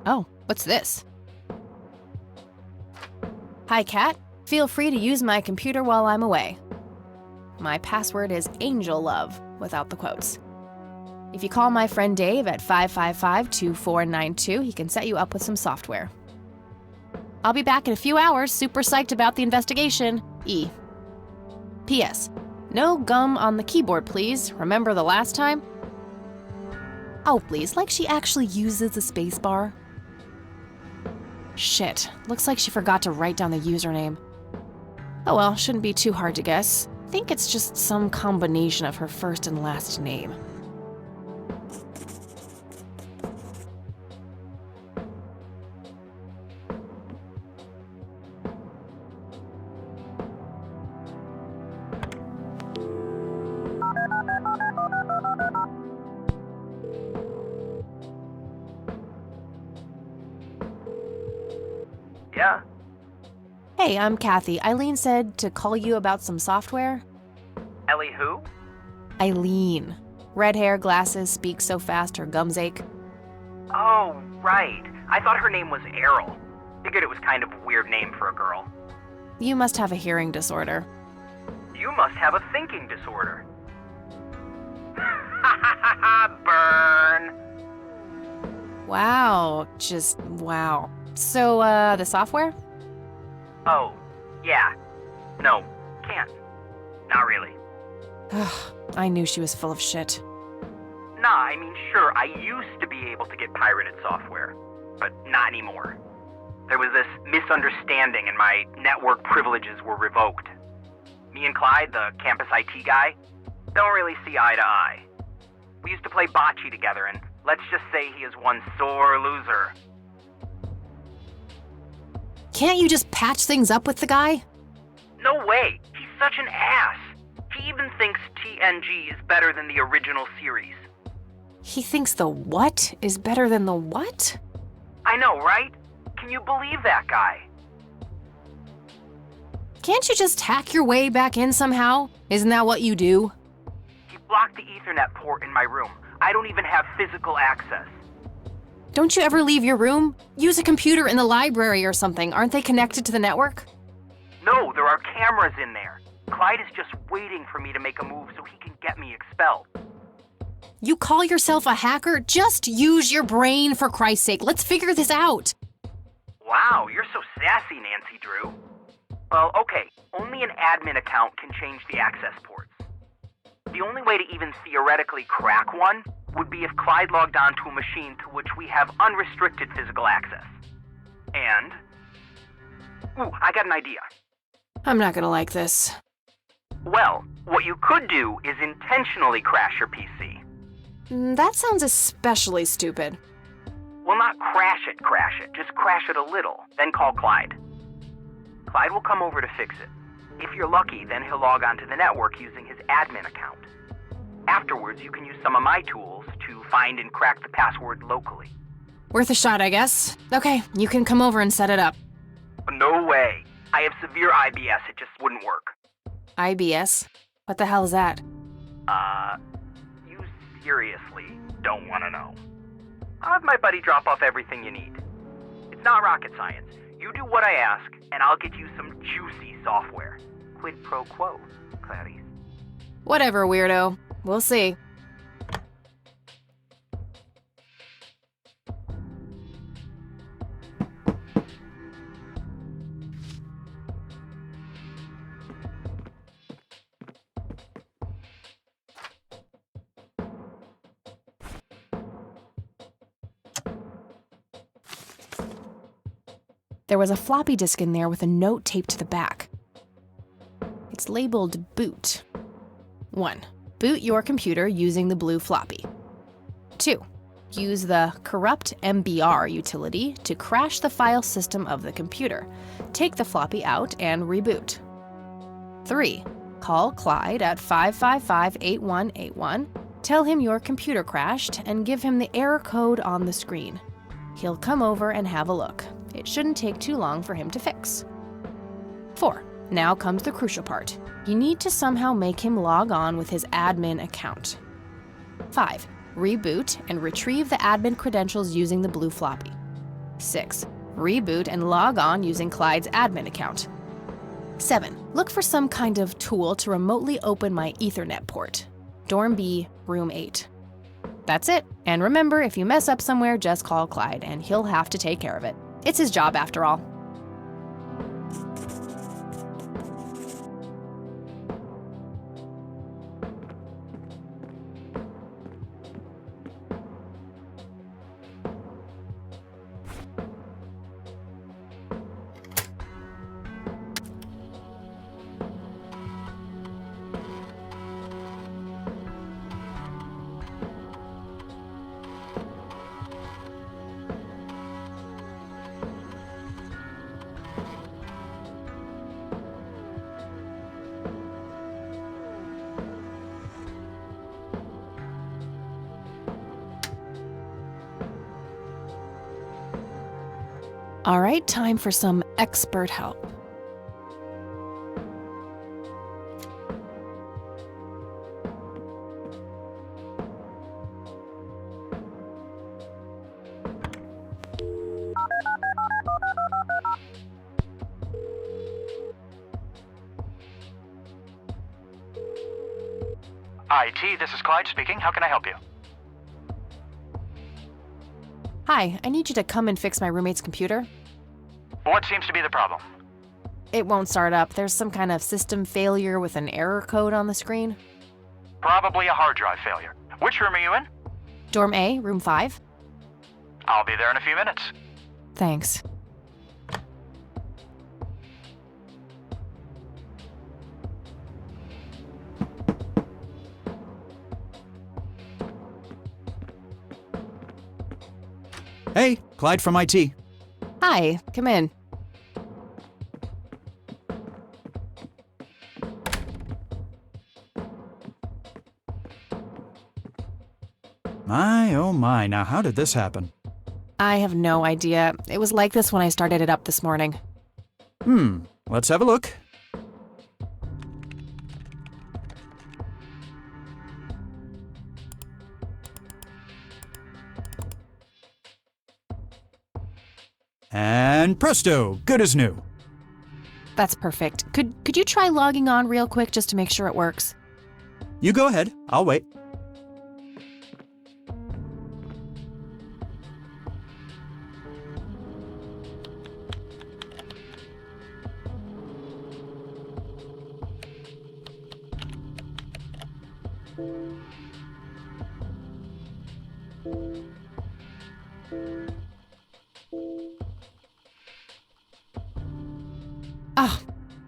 Oh, what's this? Hi, Kat. Feel free to use my computer while I'm away. My password is AngelLove, without the quotes. If you call my friend Dave at 555-2492, he can set you up with some software. I'll be back in a few hours, super psyched about the investigation. E. P.S. No gum on the keyboard, please. Remember the last time? Oh, please, like she actually uses a spacebar. Shit, looks like she forgot to write down the username. Oh well, shouldn't be too hard to guess. I think it's just some combination of her first and last name. Yeah? Hey, I'm Kathy. Eileen said to call you about some software. Ellie who? Eileen. Red hair, glasses, speaks so fast her gums ache. Oh, right. I thought her name was Errol. Figured it was kind of a weird name for a girl. You must have a hearing disorder. You must have a thinking disorder. Burn! Wow, just wow. So, the software? Oh, yeah. No, can't. Not really. I knew she was full of shit. Nah, I mean, sure, I used to be able to get pirated software, but not anymore. There was this misunderstanding and my network privileges were revoked. Me and Clyde, the campus IT guy, don't really see eye to eye. We used to play bocce together, and let's just say he is one sore loser. Can't you just patch things up with the guy? No way! He's such an ass! He even thinks TNG is better than the original series. He thinks the what is better than the what? I know, right? Can you believe that guy? Can't you just hack your way back in somehow? Isn't that what you do? He blocked the Ethernet port in my room. I don't even have physical access. Don't you ever leave your room? Use a computer in the library or something. Aren't they connected to the network? No, there are cameras in there. Clyde is just waiting for me to make a move so he can get me expelled. You call yourself a hacker? Just use your brain, for Christ's sake. Let's figure this out. Wow, you're so sassy, Nancy Drew. Well, okay, only an admin account can change the access ports. The only way to even theoretically crack one would be if Clyde logged onto a machine to which we have unrestricted physical access. And... Ooh, I got an idea. I'm not gonna like this. Well, what you could do is intentionally crash your PC. That sounds especially stupid. Well, not crash it, just crash it a little, then call Clyde. Clyde will come over to fix it. If you're lucky, then he'll log onto the network using his admin account. Afterwards, you can use some of my tools to find and crack the password locally. Worth a shot, I guess. Okay, you can come over and set it up. No way. I have severe IBS, it just wouldn't work. IBS? What the hell is that? You seriously don't want to know. I'll have my buddy drop off everything you need. It's not rocket science. You do what I ask, and I'll get you some juicy software. Quid pro quo, Clarice. Whatever, weirdo. We'll see. There was a floppy disk in there with a note taped to the back. It's labeled boot. 1. Boot your computer using the blue floppy. 2. Use the corrupt MBR utility to crash the file system of the computer. Take the floppy out and reboot. 3. Call Clyde at 555-8181. Tell him your computer crashed and give him the error code on the screen. He'll come over and have a look. It shouldn't take too long for him to fix. 4. Now comes the crucial part. You need to somehow make him log on with his admin account. 5. Reboot and retrieve the admin credentials using the blue floppy. 6. Reboot and log on using Clyde's admin account. 7. Look for some kind of tool to remotely open my Ethernet port. Dorm B, room 8. That's it. And remember, if you mess up somewhere, just call Clyde, and he'll have to take care of it. It's his job after all. All right, time for some expert help. IT, this is Clyde speaking. How can I help you? Hi, I need you to come and fix my roommate's computer. What seems to be the problem? It won't start up. There's some kind of system failure with an error code on the screen. Probably a hard drive failure. Which room are you in? Dorm A, room 5. I'll be there in a few minutes. Thanks. Hey, Clyde from IT. Hi, come in. My, oh my, now how did this happen? I have no idea. It was like this when I started it up this morning. Let's have a look. And presto, good as new. That's perfect. Could you try logging on real quick just to make sure it works? You go ahead, I'll wait. Oh,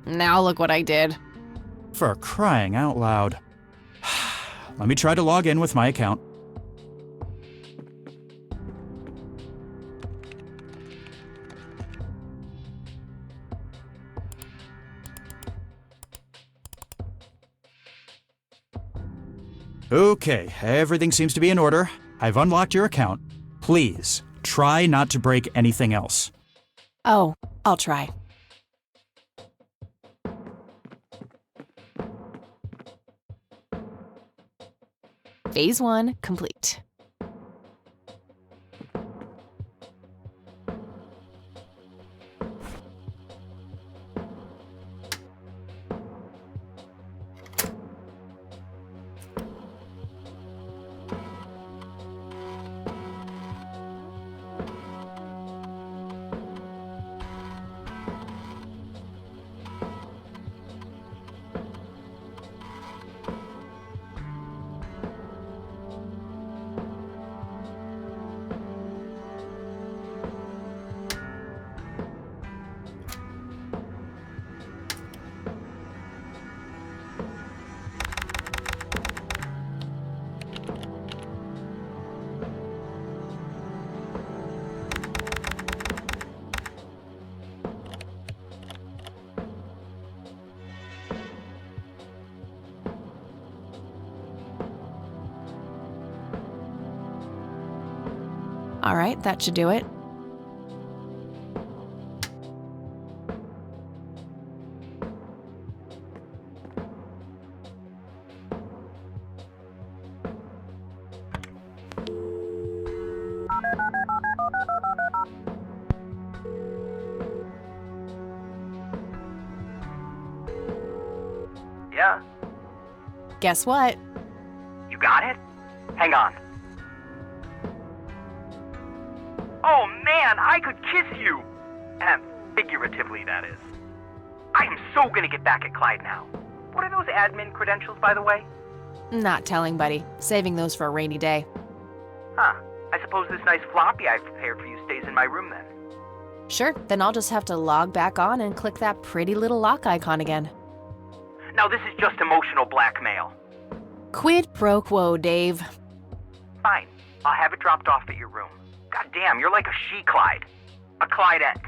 now look what I did. For crying out loud. Let me try to log in with my account. Okay, everything seems to be in order. I've unlocked your account. Please, try not to break anything else. Oh, I'll try. Phase 1 complete. All right, that should do it. Guess what? You got it? Hang on. Oh man, I could kiss you! Figuratively, that is. I am so gonna get back at Clyde now. What are those admin credentials, by the way? Not telling, buddy. Saving those for a rainy day. Huh. I suppose this nice floppy I've prepared for you stays in my room then. Sure, then I'll just have to log back on and click that pretty little lock icon again. Now this is just emotional blackmail. Quid pro quo, Dave. Fine. I'll have it dropped off at your room. God damn, you're like a she-Clyde. A Clydette.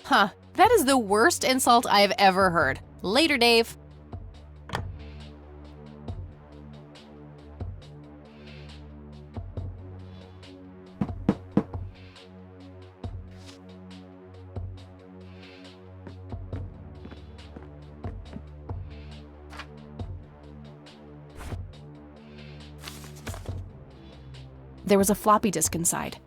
Huh, that is the worst insult I've ever heard. Later, Dave. There was a floppy disk inside.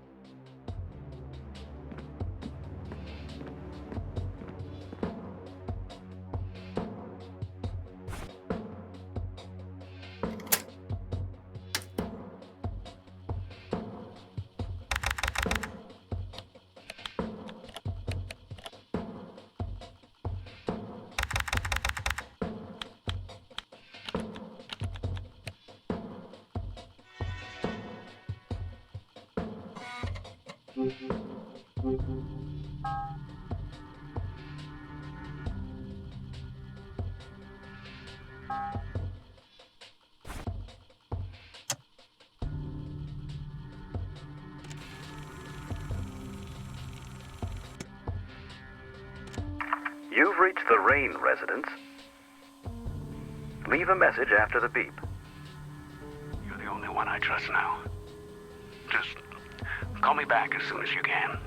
You've reached the Rain residence. Leave a message after the beep. You're the only one I trust now. Just call me back as soon as you can.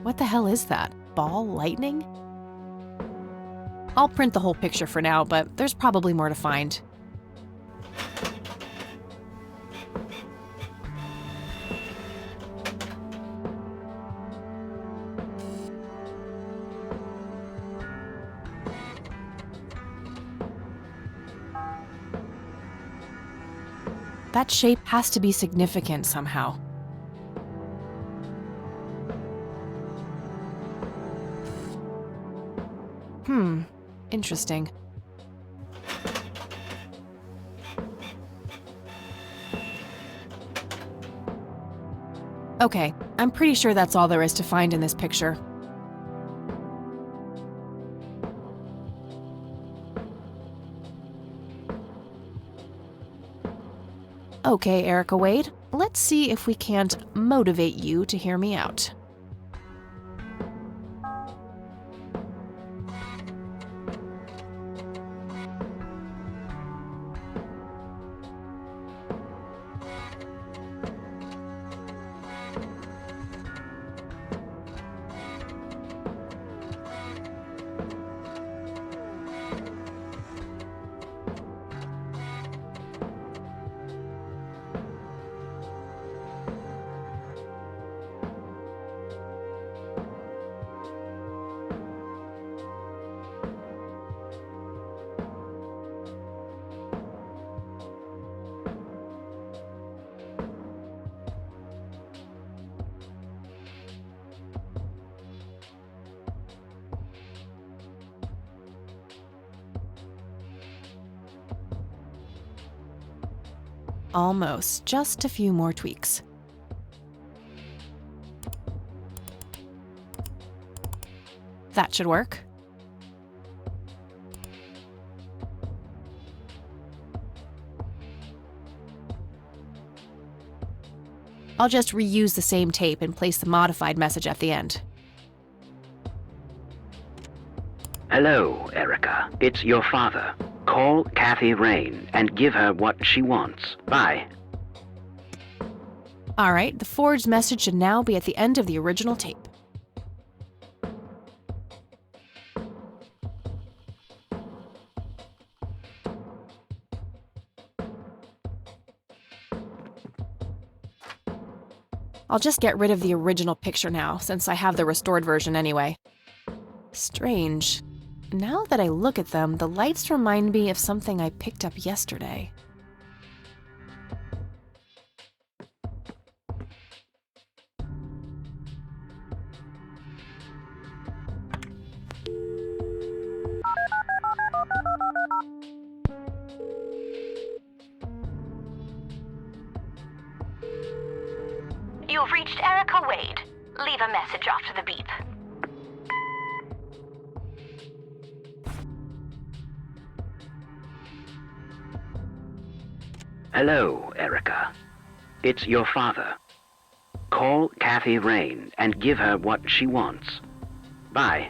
What the hell is that? Ball lightning? I'll print the whole picture for now, but there's probably more to find. That shape has to be significant somehow. Interesting. Okay, I'm pretty sure that's all there is to find in this picture. Okay, Erica Wade, let's see if we can't motivate you to hear me out. Almost. Just a few more tweaks. That should work. I'll just reuse the same tape and place the modified message at the end. Hello, Erica. It's your father. Call Kathy Rain and give her what she wants. Bye. All right, the forged message should now be at the end of the original tape. I'll just get rid of the original picture now, since I have the restored version anyway. Strange. Now that I look at them, the lights remind me of something I picked up yesterday. You've reached Erica Wade. Leave a message after the beep. Hello, Erica. It's your father. Call Kathy Rain and give her what she wants. Bye.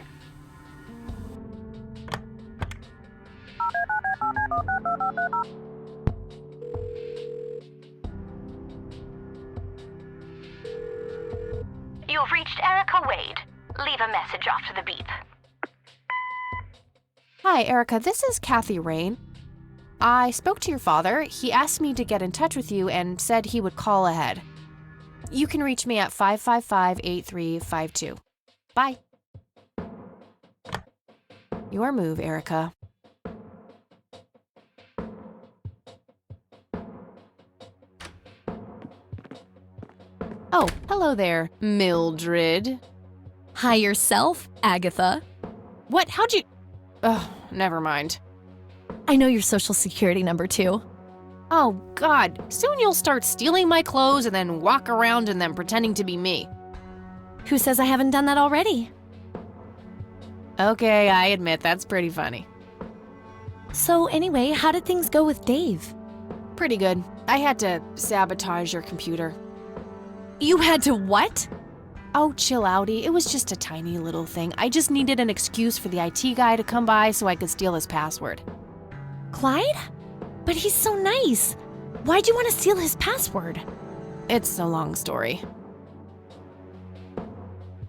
You've reached Erica Wade. Leave a message after the beep. Hi, Erica. This is Kathy Rain. I spoke to your father. He asked me to get in touch with you and said he would call ahead. You can reach me at 555-8352. Bye. Your move, Erica. Oh, hello there, Mildred. Hi yourself, Agatha. What? How'd you... Oh, never mind. I know your social security number too. Oh, God. Soon you'll start stealing my clothes and then walk around in them pretending to be me. Who says I haven't done that already? Okay, I admit that's pretty funny. So anyway, how did things go with Dave? Pretty good. I had to sabotage your computer. You had to what? Oh, chill outy. It was just a tiny little thing. I just needed an excuse for the IT guy to come by so I could steal his password. Clyde? But he's so nice. Why'd you want to steal his password? It's a long story.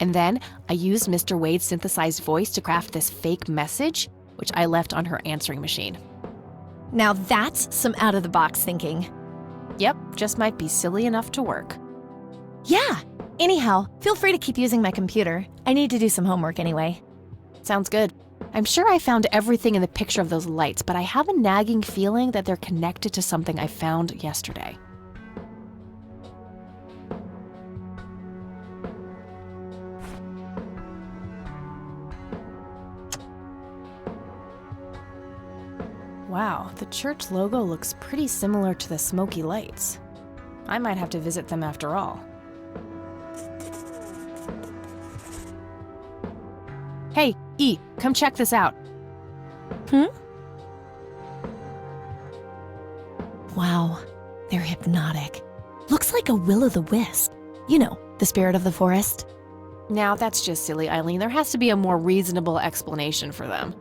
And then I used Mr. Wade's synthesized voice to craft this fake message, which I left on her answering machine. Now that's some out-of-the-box thinking. Yep, just might be silly enough to work. Yeah. Anyhow, feel free to keep using my computer. I need to do some homework anyway. Sounds good. I'm sure I found everything in the picture of those lights, but I have a nagging feeling that they're connected to something I found yesterday. Wow, the church logo looks pretty similar to the smoky lights. I might have to visit them after all. Hey, E, come check this out. Wow, they're hypnotic. Looks like a will-o'-the-wisp. You know, the spirit of the forest. Now, that's just silly, Eileen. There has to be a more reasonable explanation for them.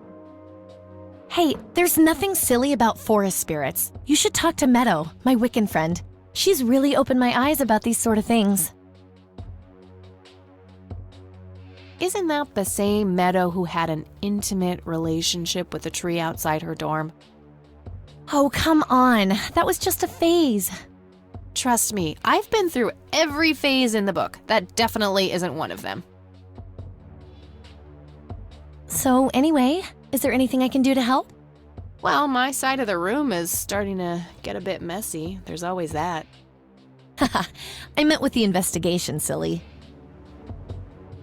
Hey, there's nothing silly about forest spirits. You should talk to Meadow, my Wiccan friend. She's really opened my eyes about these sort of things. Isn't that the same Meadow who had an intimate relationship with the tree outside her dorm? Oh, come on. That was just a phase. Trust me, I've been through every phase in the book. That definitely isn't one of them. So anyway, is there anything I can do to help? Well, my side of the room is starting to get a bit messy. There's always that. Haha, I meant with the investigation, silly.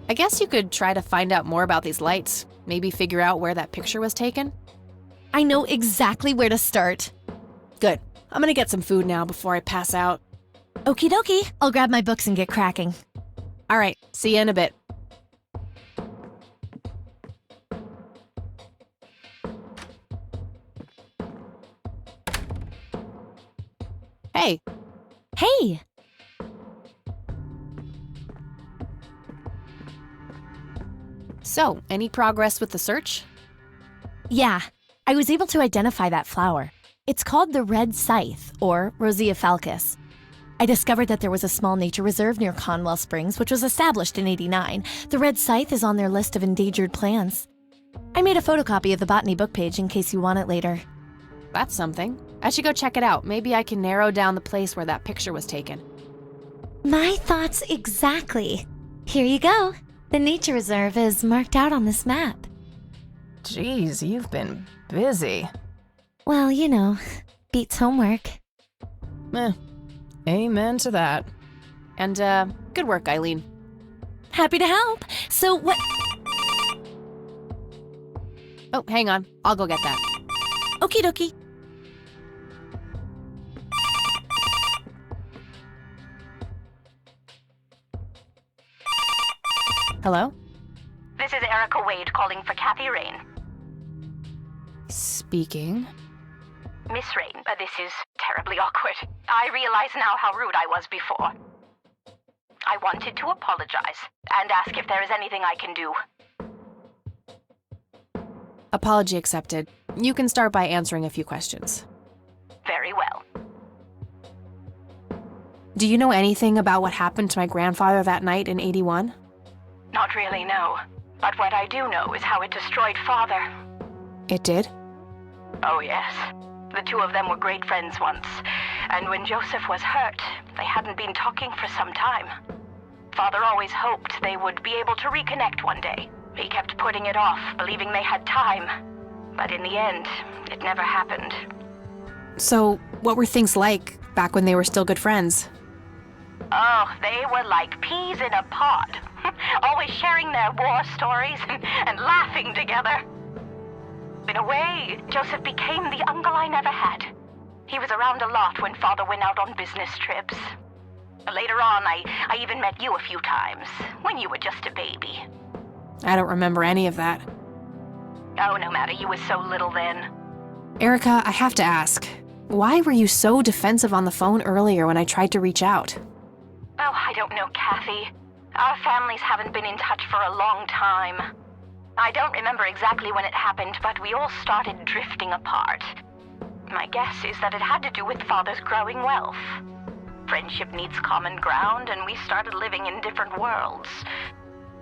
I guess you could try to find out more about these lights. Maybe figure out where that picture was taken. I know exactly where to start. Good. I'm gonna get some food now before I pass out. Okie dokie. I'll grab my books and get cracking. All right, see you in a bit. Hey. Hey! So, any progress with the search? Yeah, I was able to identify that flower. It's called the red scythe, or Rosea falcus. I discovered that there was a small nature reserve near Conwell Springs, which was established in '89. The red scythe is on their list of endangered plants. I made a photocopy of the botany book page in case you want it later. That's something. I should go check it out. Maybe I can narrow down the place where that picture was taken. My thoughts exactly. Here you go. The nature reserve is marked out on this map. Jeez, you've been busy. Well, you know, beats homework. Amen to that. And, good work, Eileen. Happy to help. So what? Oh, hang on. I'll go get that. Okie dokie. Hello? This is Erica Wade calling for Kathy Rain. Speaking. Miss Rain, this is terribly awkward. I realize now how rude I was before. I wanted to apologize and ask if there is anything I can do. Apology accepted. You can start by answering a few questions. Very well. Do you know anything about what happened to my grandfather that night in '81? Not really, no. But what I do know is how it destroyed Father. It did? Oh, yes. The two of them were great friends once. And when Joseph was hurt, they hadn't been talking for some time. Father always hoped they would be able to reconnect one day. He kept putting it off, believing they had time. But in the end, it never happened. So, what were things like back when they were still good friends? Oh, they were like peas in a pod. Always sharing their war stories and laughing together. In a way, Joseph became the uncle I never had. He was around a lot when Father went out on business trips. Later on, I even met you a few times, when you were just a baby. I don't remember any of that. Oh, no matter, you were so little then. Erica, I have to ask, why were you so defensive on the phone earlier when I tried to reach out? Oh, I don't know, Kathy. Our families haven't been in touch for a long time. I don't remember exactly when it happened, but we all started drifting apart. My guess is that it had to do with Father's growing wealth. Friendship needs common ground, and we started living in different worlds.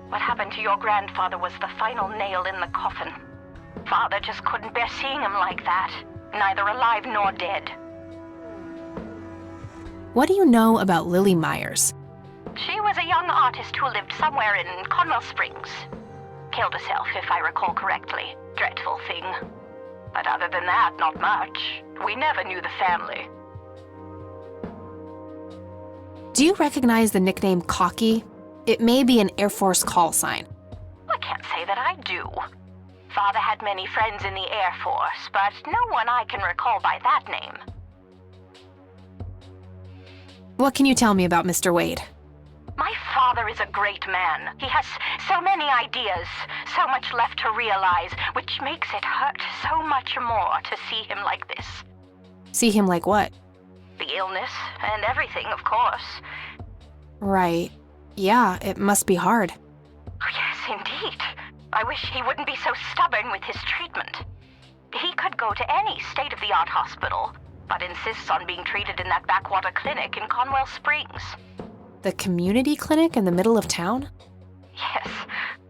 What happened to your grandfather was the final nail in the coffin. Father just couldn't bear seeing him like that, neither alive nor dead. What do you know about Lily Myers? She was a young artist who lived somewhere in Conwell Springs. Killed herself, if I recall correctly. Dreadful thing. But other than that, not much. We never knew the family. Do you recognize the nickname Cocky? It may be an Air Force call sign. I can't say that I do. Father had many friends in the Air Force, but no one I can recall by that name. What can you tell me about Mr. Wade? My father is a great man. He has so many ideas, so much left to realize, which makes it hurt so much more to see him like this. See him like what? The illness and everything, of course. Right. Yeah, it must be hard. Oh, yes, indeed. I wish he wouldn't be so stubborn with his treatment. He could go to any state-of-the-art hospital, but insists on being treated in that backwater clinic in Conwell Springs. The community clinic in the middle of town? Yes.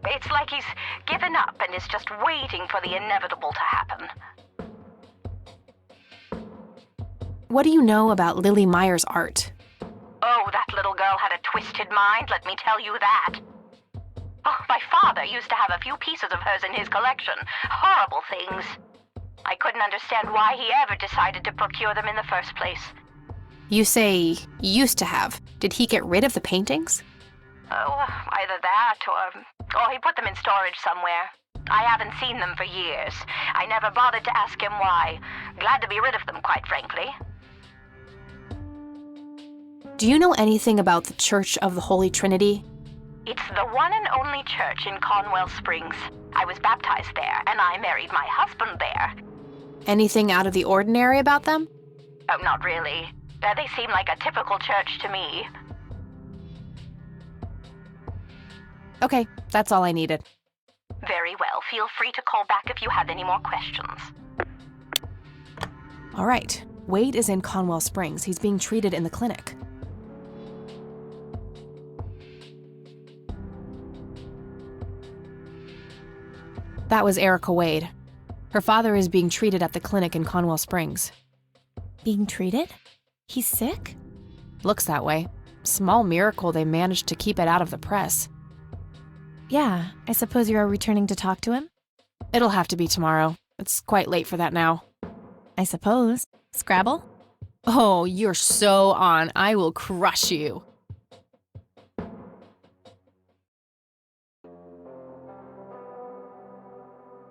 It's like he's given up and is just waiting for the inevitable to happen. What do you know about Lily Myers' art? Oh, that little girl had a twisted mind, let me tell you that. Oh, my father used to have a few pieces of hers in his collection. Horrible things. I couldn't understand why he ever decided to procure them in the first place. You say used to have. Did he get rid of the paintings? Oh, either that or he put them in storage somewhere. I haven't seen them for years. I never bothered to ask him why. Glad to be rid of them, quite frankly. Do you know anything about the Church of the Holy Trinity? It's the one and only church in Conwell Springs. I was baptized there, and I married my husband there. Anything out of the ordinary about them? Oh, not really. They seem like a typical church to me. Okay, that's all I needed. Very well. Feel free to call back if you have any more questions. All right. Wade is in Conwell Springs. He's being treated in the clinic. That was Erica Wade. Her father is being treated at the clinic in Conwell Springs. Being treated? He's sick? Looks that way. Small miracle they managed to keep it out of the press. Yeah, I suppose you're returning to talk to him? It'll have to be tomorrow. It's quite late for that now. I suppose. Scrabble? Oh, you're so on. I will crush you.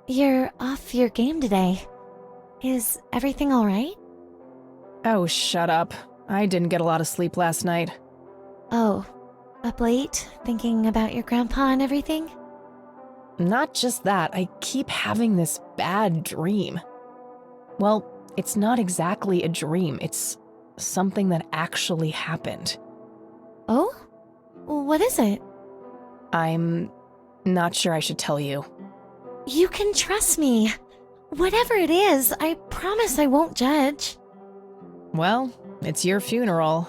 You're off your game today. Is everything all right? Oh, shut up. I didn't get a lot of sleep last night. Oh, up late, thinking about your grandpa and everything? Not just that, I keep having this bad dream. Well, it's not exactly a dream, it's something that actually happened. Oh? What is it? I'm not sure I should tell you. You can trust me. Whatever it is, I promise I won't judge. Well, it's your funeral.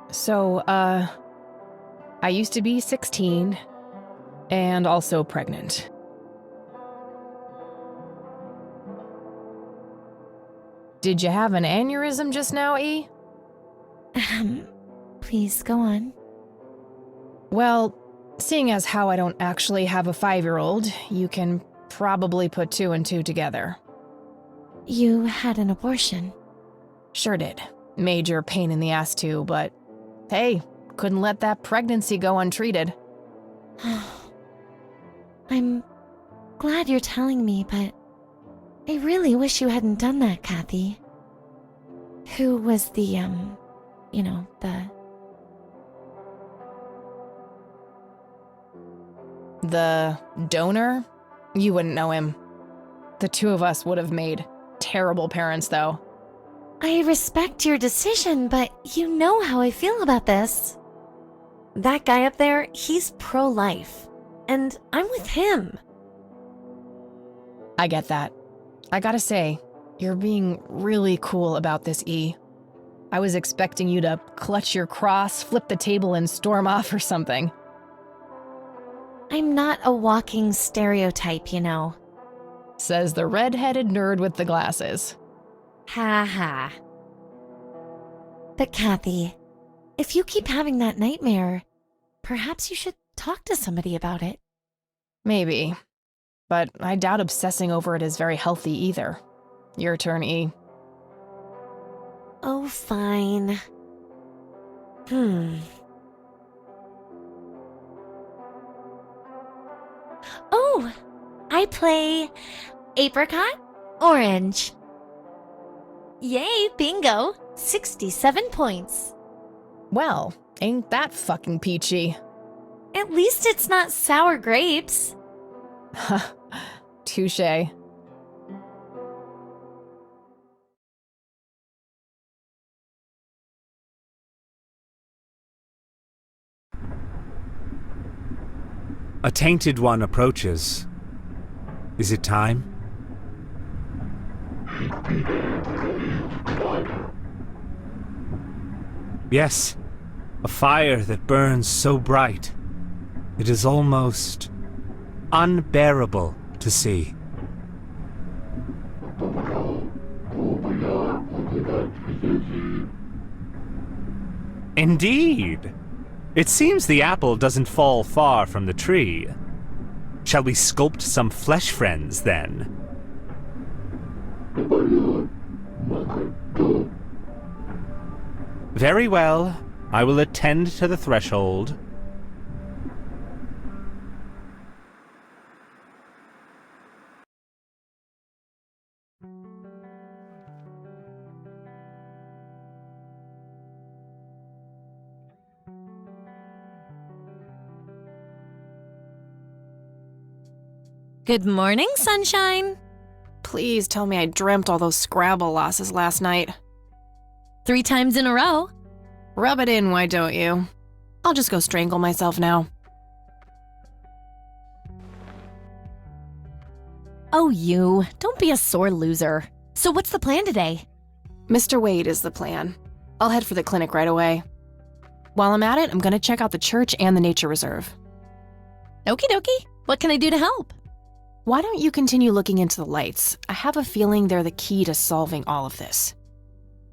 So, I used to be 16 and also pregnant. Did you have an aneurysm just now, E? Please go on. Well, seeing as how I don't actually have a 5-year-old, you can probably put 2 and 2 together. You had an abortion. Sure did. Major pain in the ass too, but hey, couldn't let that pregnancy go untreated. I'm glad you're telling me, but I really wish you hadn't done that, Kathy. Who was the, The donor? You wouldn't know him. The two of us would have made terrible parents, though. I respect your decision, but you know how I feel about this. That guy up there, he's pro-life, and I'm with him. I get that. I gotta say, you're being really cool about this, E. I was expecting you to clutch your cross, flip the table, and storm off or something. I'm not a walking stereotype, you know. Says the red-headed nerd with the glasses. Ha ha. But Kathy, if you keep having that nightmare, perhaps you should talk to somebody about it. Maybe. But I doubt obsessing over it is very healthy either. Your turn, E. Oh, fine. Oh, I play apricot, orange. Yay, bingo! 67 points. Well, ain't that fucking peachy. At least it's not sour grapes. Touche. A tainted one approaches. Is it time? Yes, a fire that burns so bright. It is almost unbearable to see. Indeed. It seems the apple doesn't fall far from the tree. Shall we sculpt some flesh friends, then? Very well. I will attend to the threshold. Good morning, sunshine. Please tell me I dreamt all those Scrabble losses last night. 3 times in a row. Rub it in, why don't you? I'll just go strangle myself now. Oh, you. Don't be a sore loser. So what's the plan today? Mr. Wade is the plan. I'll head for the clinic right away. While I'm at it, I'm gonna check out the church and the nature reserve. Okie dokie. What can I do to help? Why don't you continue looking into the lights? I have a feeling they're the key to solving all of this.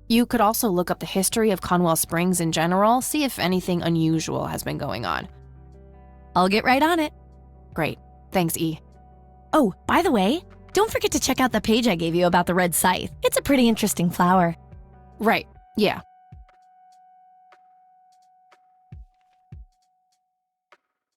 You could also look up the history of Conwell Springs in general, see if anything unusual has been going on. I'll get right on it. Great. Thanks, E. Oh, by the way, don't forget to check out the page I gave you about the red scythe. It's a pretty interesting flower. Right. Yeah.